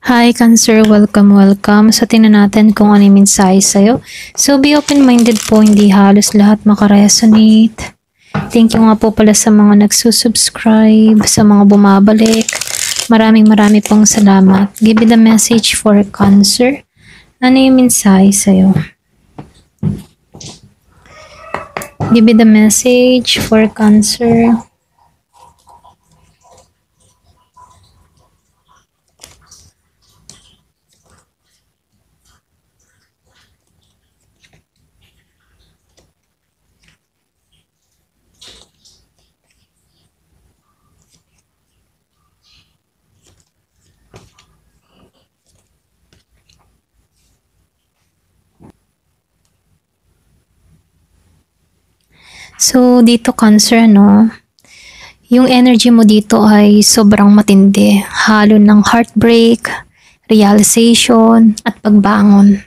Hi Cancer, welcome. So tingnan natin kung ano yung mensahe sa'yo. So be open-minded po, hindi halos lahat makaresonate. Thank you nga po pala sa mga nagsusubscribe, sa mga bumabalik. Maraming pong salamat. Give me the message for Cancer. Ano yung mensahe sa'yo? Give me the message for Cancer. So, dito Cancer, no? Yung energy mo dito ay sobrang matindi. Halo ng heartbreak, realization, at pagbangon.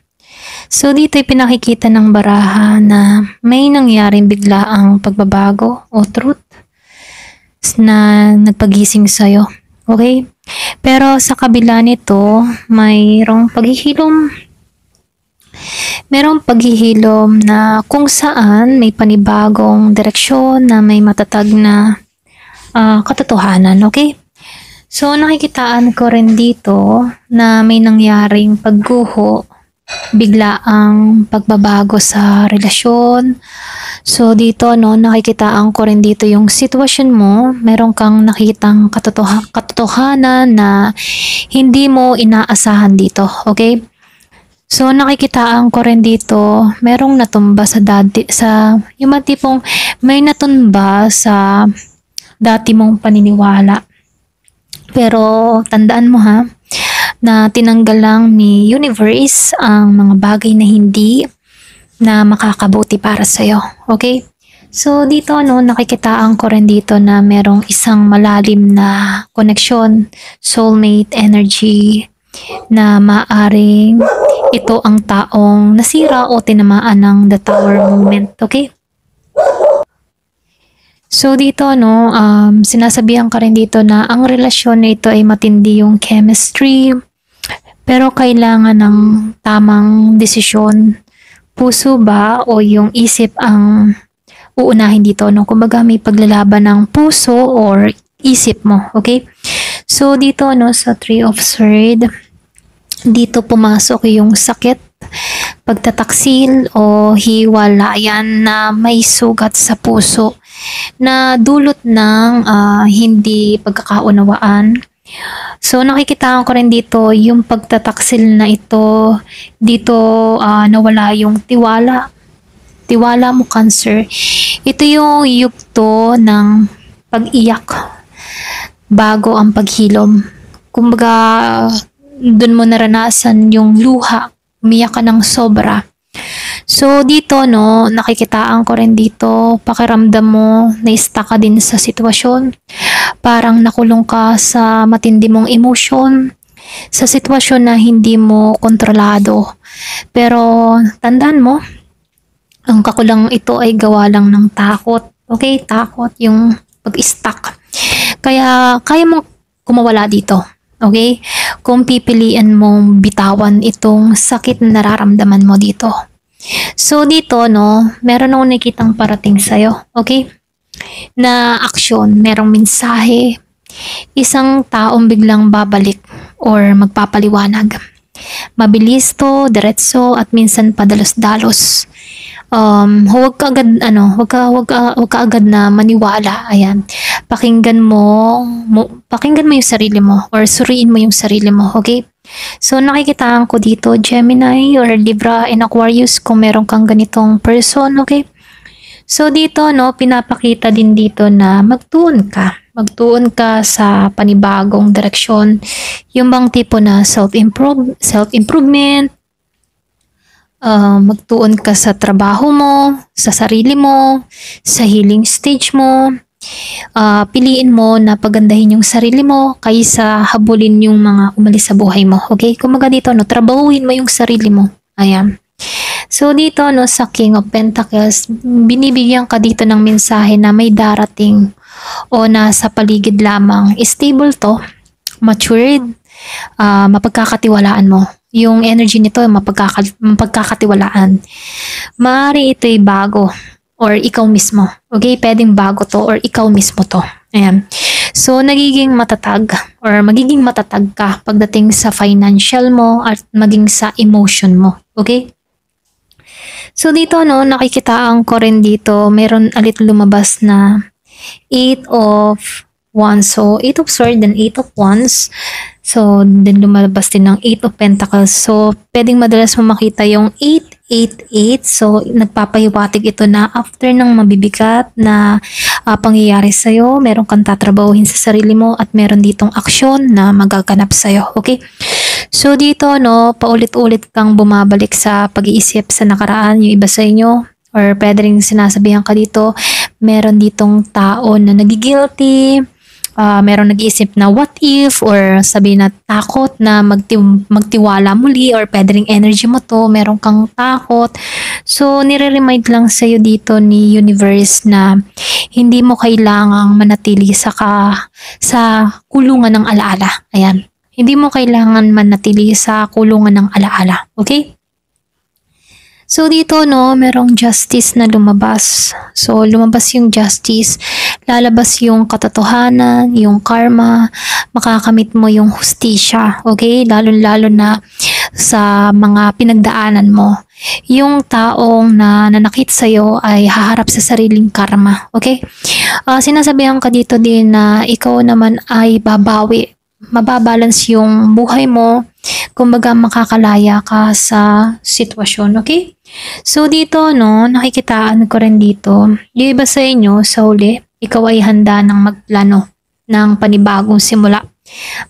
So, dito ay pinakikita ng baraha na may nangyaring biglaang pagbabago o truth na nagpagising sa'yo. Okay? Pero sa kabila nito, mayroong paghihilom na kung saan may panibagong direksyon na may matatag na katotohanan, okay? So, nakikitaan ko rin dito na may nangyaring pagguho, biglaang pagbabago sa relasyon. So, dito, no, nakikitaan ko rin dito yung sitwasyon mo, meron kang nakitang katotohanan na hindi mo inaasahan dito, okay? So, nakikitaan ko rin dito, merong natumba yung mga tipong may natumba sa dati mong paniniwala. Pero, tandaan mo ha, na tinanggal lang ni universe ang mga bagay na hindi na makakabuti para sa'yo. Okay? So, dito, no, nakikitaan ko rin dito na merong isang malalim na koneksyon, soulmate energy, na maaring ito ang taong nasira o tinamaan ng the tower moment, okay? So dito, no, sinasabihan ka rin dito na ang relasyon na ito ay matindi yung chemistry, pero kailangan ng tamang desisyon. Puso ba o yung isip ang uunahin dito, no? Kumbaga may paglalaban ng puso or isip mo, okay? So dito, no, sa Three of Swords, dito pumasok yung sakit, pagtataksil o hiwalayan na may sugat sa puso na dulot ng hindi pagkakaunawaan. So nakikita ko rin dito yung pagtataksil na ito, dito nawala yung tiwala mo Cancer. Ito yung yugto ng pag-iyak bago ang paghilom. Kumbaga, dun mo naranasan yung luha, umiyak ka ng sobra. So, dito, no, nakikitaan ko rin dito, pakiramdam mo, na-stuck ka din sa sitwasyon. Parang nakulong ka sa matindi mong emosyon, sa sitwasyon na hindi mo kontrolado. Pero, tandaan mo, ang kakulang ito ay gawa lang ng takot. Okay, takot yung pag-stuck. Kaya mong kumawala dito. Okay? Kung pipilian mong bitawan itong sakit na nararamdaman mo dito. So dito, no, meron akong nakitang parating sa'yo. Okay? Na aksyon, merong mensahe, isang taong biglang babalik or magpapaliwanag. Mabilis to, diretso, at minsan padalos-dalos. Huwag ka agad na maniwala. Ayan. Pakinggan mo yung sarili mo or suriin mo yung sarili mo, okay? So nakikitaan ko dito Gemini or Libra and Aquarius kung meron kang ganitong person, okay? So dito, no, pinapakita din dito na magtuon ka sa panibagong direksyon. Yung bang tipo na self-improvement, magtuon ka sa trabaho mo, sa sarili mo, sa healing stage mo. Piliin mo na pagandahin yung sarili mo kaysa habulin yung mga umalis sa buhay mo. Okay? Kumaga dito, no, trabahuin mo yung sarili mo. Ayan. So dito, no, sa King of Pentacles, binibigyan ka dito ng mensahe na may darating o nasa paligid lamang. Stable to, matured, mapagkakatiwalaan mo. Yung energy nito mapagkakatiwalaan. Maaari ito'y bago or ikaw mismo. Okay? Pwedeng bago to or ikaw mismo to. Ayan. So, nagiging matatag or magiging matatag ka pagdating sa financial mo at maging sa emotion mo. Okay? So, dito, no, nakikitaan ko rin dito, meron ulit lumabas na 8 of Wands. So, 8 of Swords and 8 of Wands. So, din lumabas din ng 8 of Pentacles. So, pwedeng madalas mo makita yung 888. So, nagpapahiwatig ito na after ng mabibigat na pangyayari sa'yo, meron kang tatrabahuhin sa sarili mo at meron ditong aksyon na magaganap sa'yo. Okay? So, dito, no, paulit-ulit kang bumabalik sa pag-iisip sa nakaraan, yung iba sa inyo. Or pwede rin sinasabihan ka dito, meron ditong tao na nagigilty, meron nag-iisip na what if, or sabi na takot na magtiwala muli, or pwede ring energy mo to, meron kang takot. So, nire-remind lang sa'yo dito ni universe na hindi mo kailangang manatili sa kulungan ng alaala. Ayan. Hindi mo kailangan manatili sa kulungan ng alaala. Okay? So dito, no, merong justice na lumabas. So lumabas yung justice, lalabas yung katotohanan, yung karma, makakamit mo yung hustisya, okay? Lalo-lalo na sa mga pinagdaanan mo. Yung taong nanakit sa'yo ay haharap sa sariling karma, okay? Sinasabihan ka dito din na ikaw naman ay babawi. Mababalance yung buhay mo, kumbaga makakalaya ka sa sitwasyon, okay? So dito, no, nakikitaan ko rin dito, yung iba sa inyo, sa huli, ikaw ay handa ng magplano ng panibagong simula.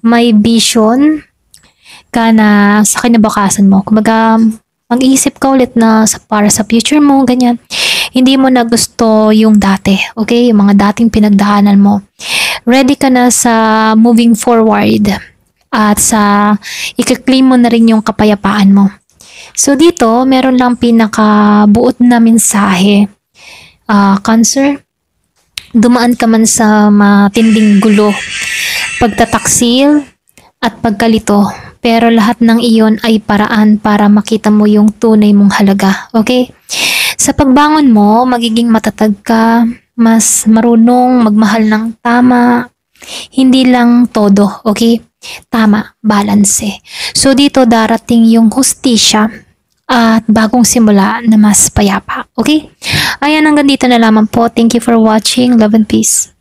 May vision ka na sa kinabukasan mo, kumbaga mag-iisip ka ulit na para sa future mo, ganyan. Hindi mo na gusto yung dati, okay? Yung mga dating pinagdaanan mo. Ready ka na sa moving forward at sa i-claim mo na rin yung kapayapaan mo. So dito, meron lang pinakabuot na mensahe. Cancer, dumaan ka man sa matinding gulo, pagtataksil at pagkalito. Pero lahat ng iyon ay paraan para makita mo yung tunay mong halaga. Okay? Sa pagbangon mo, magiging matatag ka, mas marunong magmahal ng tama, hindi lang todo, okay? Tama, balance. So dito darating yung hustisya at bagong simula na mas payapa, okay? Ayan, hanggang dito na lamang po. Thank you for watching. Love and peace.